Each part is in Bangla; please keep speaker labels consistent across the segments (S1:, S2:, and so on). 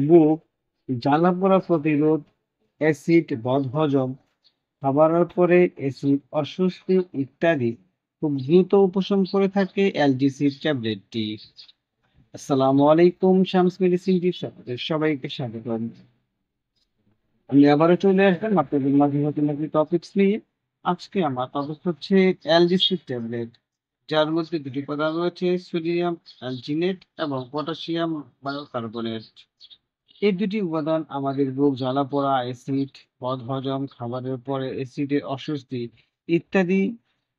S1: বুক, জ্বালাপোড়া প্রতিরোধ, অ্যাসিড বদহজম, খাবারের পরে অ্যাসিড অস্বস্তি ইত্যাদি খুব দ্রুত উপশম করে থাকে অ্যালজিসির ট্যাবলেটটি। আসসালামু আলাইকুম, শামস মেডিসিন টিপস আপনাদের সবাইকে স্বাগতম। আমি আবারও চলে আসলাম আপনাদের মাঝে নতুন একটি টপিকস নিয়ে। আজকে আমার টপিক হচ্ছে অ্যালজিসির ট্যাবলেট, যার মধ্যে দুটি উপাদান রয়েছে, সোডিয়াম অ্যালজিনেট এবং পটাশিয়াম বায়োকার্বনেট। এই দুটি উপাদান আমাদের বুক জ্বালাপোড়া, অ্যাসিড বদহজম, খাবারের পরে অ্যাসিডের অস্বস্তি ইত্যাদি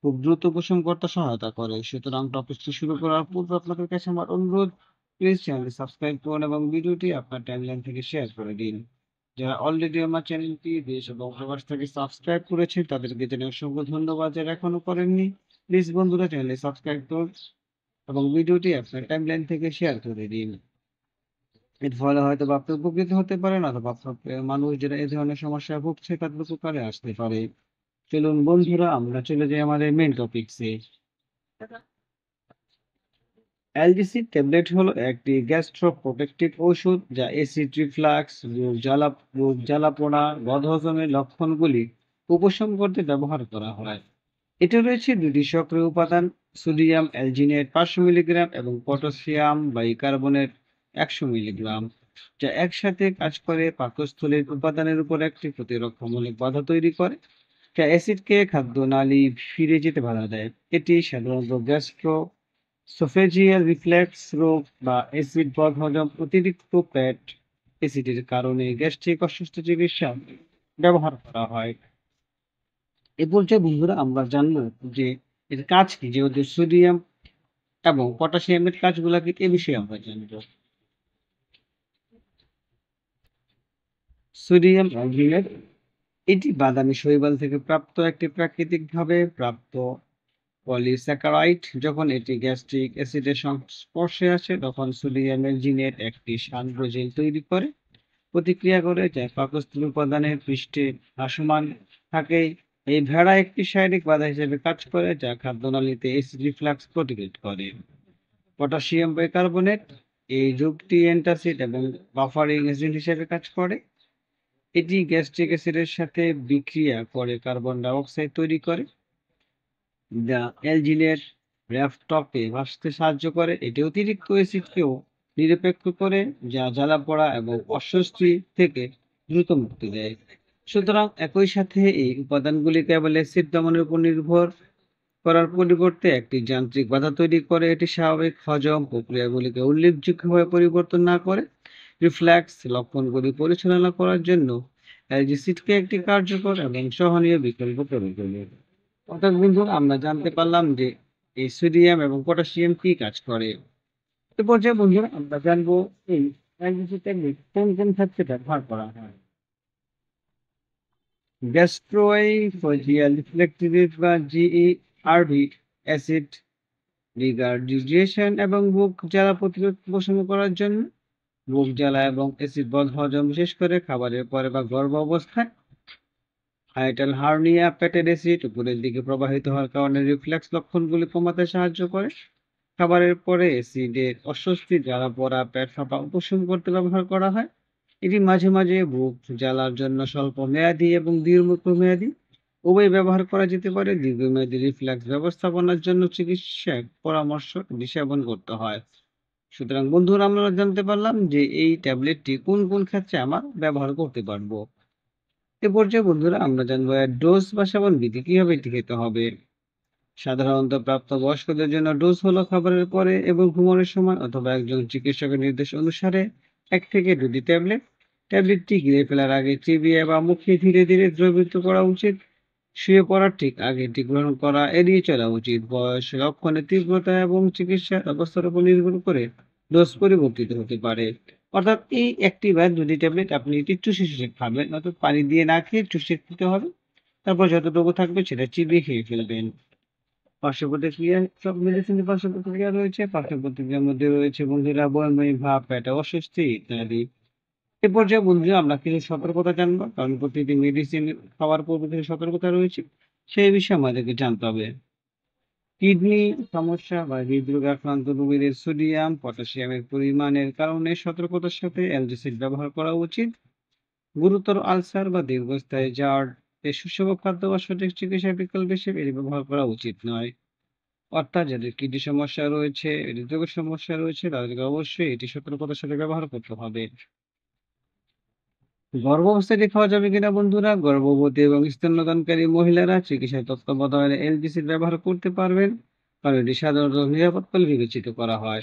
S1: খুব দ্রুত উপশম করতে সহায়তা করে। সুতরাং টপিকটি শুরু করার পূর্বে আপনাদের কাছে আমার অনুরোধ, প্লিজ চ্যানেলটি সাবস্ক্রাইব করুন এবং ভিডিওটি আপনার টাইমলাইন থেকে শেয়ার করে দিন। যারা অলরেডি আমার চ্যানেলটি দেশ এবং প্রবাস থেকে সাবস্ক্রাইব করেছেন তাদেরকে জানাই অসংখ্য ধন্যবাদ। যারা এখনো করেননি, প্লিজ বন্ধুরা চ্যানেলটি সাবস্ক্রাইব করুন এবং ভিডিওটি আপনার টাইমলাইন থেকে শেয়ার করে দিন। এর ফলে হয়তোবা আপনি উপকৃত হতে পারেন, অথবা আপনার মানুষ যারা এই ধরনের সমস্যায় ভুগছে তাদের উপকারে আসতে পারে। চলুন বন্ধুরা আমরা চলে যাই আমাদের মেইন টপিকসে। অ্যালজিসি ট্যাবলেট হলো একটি গ্যাস্ট্রোপ্রোটেক্টিভ ঔষধ যা অ্যাসিড রিফ্লাক্স, বুক জ্বালাপোড়া, বদহজমের লক্ষণগুলি উপশম করতে ব্যবহার করা হয়। এতে রয়েছে দুটি সক্রিয় উপাদান, সোডিয়াম অ্যালজিনেট 500 মিলিগ্রাম এবং পটাশিয়াম বাইকার্বনেট 100 মিলিগ্রাম, যা একসাথে কাজ করে পাকস্থলীর উপাদানের উপর একটি প্রতিরক্ষামূলক বাধা তৈরি করে, যা অ্যাসিডকে খাদ্যনালী ফিরে যেতে বাধা দেয়। এটি সাধারণত সোফেজিয়াল রিফ্লেক্স রোগ বা অ্যাসিড বদহজম, অতিরিক্ত পেট অ্যাসিডের কারণে গ্যাস্ট্রিক অস্বস্তি চিকিৎসা ব্যবহার করা হয়। এ পর্যায়ে বন্ধুরা আমরা জানবো যে এর কাজ কি, যেহেতু সোডিয়াম এবং পটাশিয়ামের কাজগুলা কি এ বিষয়ে আমরা জানবো। সোডিয়াম অক্সালেট এটি বাদামি শৈবাল থেকে প্রাপ্ত একটি প্রাকৃতিকভাবে প্রাপ্ত পলিস্যাকারাইড। যখন এটি গ্যাস্ট্রিক অ্যাসিডের সংস্পর্শে আসে তখন সোডিয়াম অ্যালজিনেট একটি সান্ড্রোজেল তৈরি করে, প্রতিক্রিয়া করে, যা পাকস্থলী উপাদানের পৃষ্ঠে ভাসমান থাকে। এই ভেড়া একটি শারীরিক বাধা হিসেবে কাজ করে, যা খাদ্যনালীতে অ্যাসিড রিফ্লাক্স প্রতিরোধ করে। পটাশিয়াম বাইকার্বনেট এই যৌগটি অ্যান্টাসিড এবং বাফারিং এজেন্ট হিসেবে কাজ করে। এটি গ্যাস্ট্রিক অ্যাসিডের সাথে বিক্রিয়া করে কার্বন ডাই অক্সাইড তৈরি করে, যা অ্যালজিনের র্যাফটপে ভাসতে সাহায্য করে। এটি অতিরিক্ত অ্যাসিডকেও নিরপেক্ষ করে, যা জ্বালাপোড়া এবং অস্বস্তি থেকে দ্রুত মুক্তি দেয়। সুতরাং একই সাথে এই উপাদানগুলি কেবল অ্যাসিড দমনের উপর নির্ভর করার পরিবর্তে একটি যান্ত্রিক বাধা তৈরি করে। এটি স্বাভাবিক হজম প্রক্রিয়াগুলিকে উল্লেখযোগ্যভাবে পরিবর্তন না করে রিফ্ল্যাক্স লক্ষণগুলি পরিচালনা করার জন্য অ্যালজিসিডকে একটি কার্যকর এবং সহনীয় বিকল্প করে তোলে। অর্থাৎ বন্ধুরা আমরা জানতে পারলাম যে এই সোডিয়াম এবং পটাশিয়াম কি কাজ করে। এ পর্যায়ে বন্ধুরা আমরা জানবো এই অ্যালজিসিড ট্যাবলেট কোন কোন ক্ষেত্রে ব্যবহার করা হয়। গ্যাস্ট্রোএসোফেজিয়াল রিফ্লেক্টিভ বা জিইআরভি, অ্যাসিড রিগার্জিটেশন এবং বুক জ্বালা প্রতিরোধ উপশম করার জন্য। বুক জ্বালা এবং অ্যাসিড বদহজম বিশেষ করে খাবারের পরে বা গর্ভ অবস্থায়। হাইটাল হার্নিয়া, পেটের অ্যাসিড উপরের দিকে প্রবাহিত হওয়ার কারণে রিফ্লেক্স লক্ষণগুলি কমাতে সাহায্য করে। খাবারের পরে অ্যাসিডের অস্বস্তি, জ্বালা পড়া, পেট ফাঁপা উপশম করতে ব্যবহার করা হয়। এটি মাঝে মাঝে বুক জ্বালার জন্য স্বল্প মেয়াদী এবং দীর্ঘমেয়াদী উভয় ব্যবহার করা যেতে পারে। দীর্ঘমেয়াদী রিফ্লেক্স ব্যবস্থাপনার জন্য চিকিৎসক পরামর্শ এটি সেবন করতে হয়। সুতরাং বন্ধুরা আমরা জানতে পারলাম যে এই ট্যাবলেটটি কোন কোন ক্ষেত্রে আমরা ব্যবহার করতে পারবো। এ পর্যায়ে বন্ধুরা আমরা জানবো এর ডোজ বা সেবন বিধি, কিভাবে এটি খেতে হবে। সাধারণত প্রাপ্তবয়স্কদের জন্য ডোজ হলো খাবারের পরে এবং ঘুমানোর সময় অথবা একজন চিকিৎসকের নির্দেশ অনুসারে 1 থেকে 2টি ট্যাবলেট। ট্যাবলেটটি গিলে ফেলার আগে চিবিয়ে বা মুখে ধীরে ধীরে দ্রবীভূত করা উচিত। শুয়ে পড়ার ঠিক আগে এটি গ্রহণ করা এড়িয়ে চলা উচিত। বয়স, লক্ষণের তীব্রতা এবং চিকিৎসার অবস্থার উপর নির্ভর করে ডোজ পরিবর্তিত হতে পারে। অর্থাৎ এই 1 বা 2টি ট্যাবলেট আপনি একটু চুষে চুষে খাবেন, অর্থাৎ পানি দিয়ে না খেয়ে চুষে খেতে হবে। তারপর যতটুকু থাকবে সেটা চিবিয়ে খেয়ে ফেলবেন। পার্শ্বপ্রতিক্রিয়া, সব মেডিসিনের পার্শ্বপ্রতিক্রিয়া রয়েছে। পার্শ্বপ্রতিক্রিয়ার মধ্যে রয়েছে বন্ধুরা বমি ভাব, পেটে অস্বস্তি ইত্যাদি। এ পর্যায়ে বন্ধুরা আমরা কিছু সতর্কতা জানবো, কারণ প্রতিটি মেডিসিন খাওয়ার পূর্বে কিছু সতর্কতা রয়েছে, সেই বিষয়ে আমাদেরকে জানতে হবে। কিডনি সমস্যা বা হৃদরোগে আক্রান্ত রোগীদের সোডিয়াম, পটাশিয়ামের পরিমাণের কারণে সতর্কতার সাথে অ্যালজিসিড ব্যবহার করা উচিত। গুরুতর আলসার বা দীর্ঘস্থায়ী জ্বর এ সুষম খাদ্য বা সঠিক চিকিৎসার বিকল্প হিসেবে এটি ব্যবহার করা উচিত নয়। অর্থাৎ যাদের কিডনি সমস্যা রয়েছে, হৃদরোগের সমস্যা রয়েছে তাদেরকে অবশ্যই এটি সতর্কতার সাথে ব্যবহার করতে হবে। গর্ভাবস্থায় এটি খাওয়া যাবে কিনা বন্ধুরা? গর্ভবতী এবং স্তন্যদানকারী মহিলারা চিকিৎসার তত্ত্বাবধানে এলজিসিড ব্যবহার করতে পারবেন, কারণ এটি সাধারণত নিরাপদ বলে বিবেচিত করা হয়।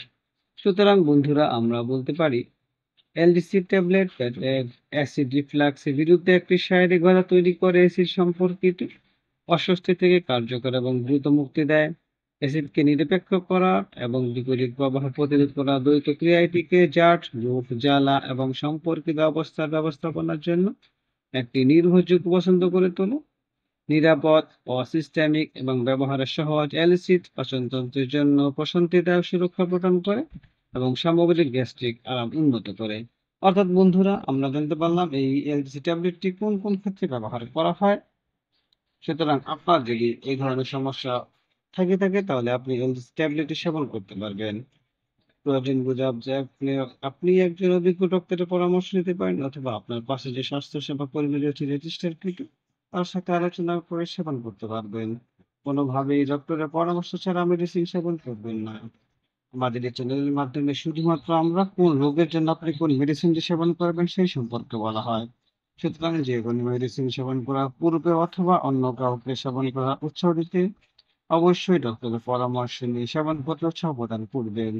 S1: সুতরাং বন্ধুরা আমরা বলতে পারি এলডিসি ট্যাবলেট অ্যাসিড রিফ্লাক্সের বিরুদ্ধে একটি শারীরিক বাধা তৈরি করে, অ্যাসিড সম্পর্কিত অস্বস্তি থেকে কার্যকর এবং দ্রুত মুক্তি দেয়। অ্যাসিডকে নিরপেক্ষ করা এবং বিপরীত প্রবাহ প্রতিরোধ করা দ্বৈত ক্রিয়া এটিকে জাট, রোগ, জ্বালা এবং সম্পর্কিত অবস্থার ব্যবস্থাপনার জন্য একটি নির্ভরযোগ্য পছন্দ করে তোলে। নিরাপদ, অসিস্টেমিক এবং ব্যবহারে সহজ অ্যালিসিড পাচনতন্ত্রের জন্য প্রশান্তিদায়ক সুরক্ষা প্রদান করে এবং সামগ্রিক গ্যাস্ট্রিক আরাম উন্নত করে। অর্থাৎ বন্ধুরা আমরা জানতে পারলাম এই এলজিসি ট্যাবলেটটি কোন কোন ক্ষেত্রে ব্যবহার করা হয়। সুতরাং আপনার যদি এই ধরনের সমস্যা থাকে তাহলে আপনি এলজিসি ট্যাবলেটটি সেবন করতে পারবেন। প্রয়োজন বুঝে যে আপনি একজন অভিজ্ঞ ডক্টরের পরামর্শ নিতে পারেন, অথবা আপনার পাশে যে স্বাস্থ্যসেবা কর্মী রয়েছে রেজিস্টারকৃত তার সাথে আলোচনা করে সেবন করতে পারবেন। কোনোভাবেই ডক্টরের পরামর্শ ছাড়া মেডিসিন সেবন করবেন না। আমাদের এই চ্যানেলের মাধ্যমে শুধুমাত্র আমরা কোন রোগের জন্য আপনি কোন মেডিসিনটি সেবন করবেন সেই সম্পর্কে বলা হয়। সুতরাং যে কোনো মেডিসিন সেবন করার পূর্বে অথবা অন্য কাউকে সেবন করার উৎসাহ দিতে অবশ্যই ডক্টরের পরামর্শ নিয়ে সেবন করতে উৎসাহ প্রদান করবেন।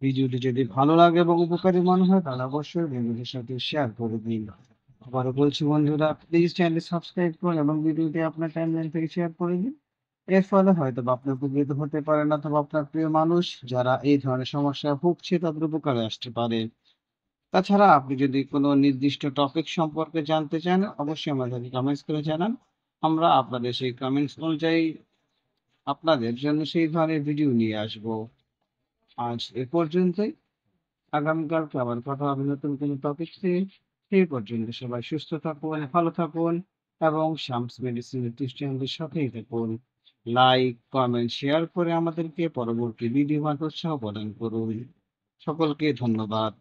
S1: ভিডিওটি যদি ভালো লাগে এবং উপকারী মনে হয় তাহলে অবশ্যই বন্ধুদের সাথে শেয়ার করে দিন। আবারও বলছি বন্ধুরা, প্লিজ চ্যানেলটি সাবস্ক্রাইব করুন এবং ভিডিওটি আপনার টাইমলাইন থেকে শেয়ার করে দিন। এর ফলে হয়তো বা আপনি উপকৃত হতে পারেন, অথবা আপনার প্রিয় মানুষ যারা এই ধরনের সমস্যায় ভুগছে তাদের উপকারে আসতে পারে। তাছাড়া আপনি যদি কোনো নির্দিষ্ট টপিক সম্পর্কে জানতে চান অবশ্যই আমাদেরকে কমেন্টস করে জানান। আমরা আপনাদের সেই কমেন্টস অনুযায়ী আপনাদের জন্য সেই ধরনের ভিডিও নিয়ে আসবো। আজ এ পর্যন্তই। আগামীকালকে আবার কথা হবে নতুন কোনো টপিক নিয়ে। সেই পর্যন্ত সবাই সুস্থ থাকুন, ভালো থাকুন এবং শামস মেডিসিন চ্যানেলের সাথেই থাকুন। লাইক, কমেন্ট, শেয়ার করে আমাদেরকে পরবর্তী ভিডিও বানাতে উৎসাহ প্রদান করুন। সকলকে ধন্যবাদ।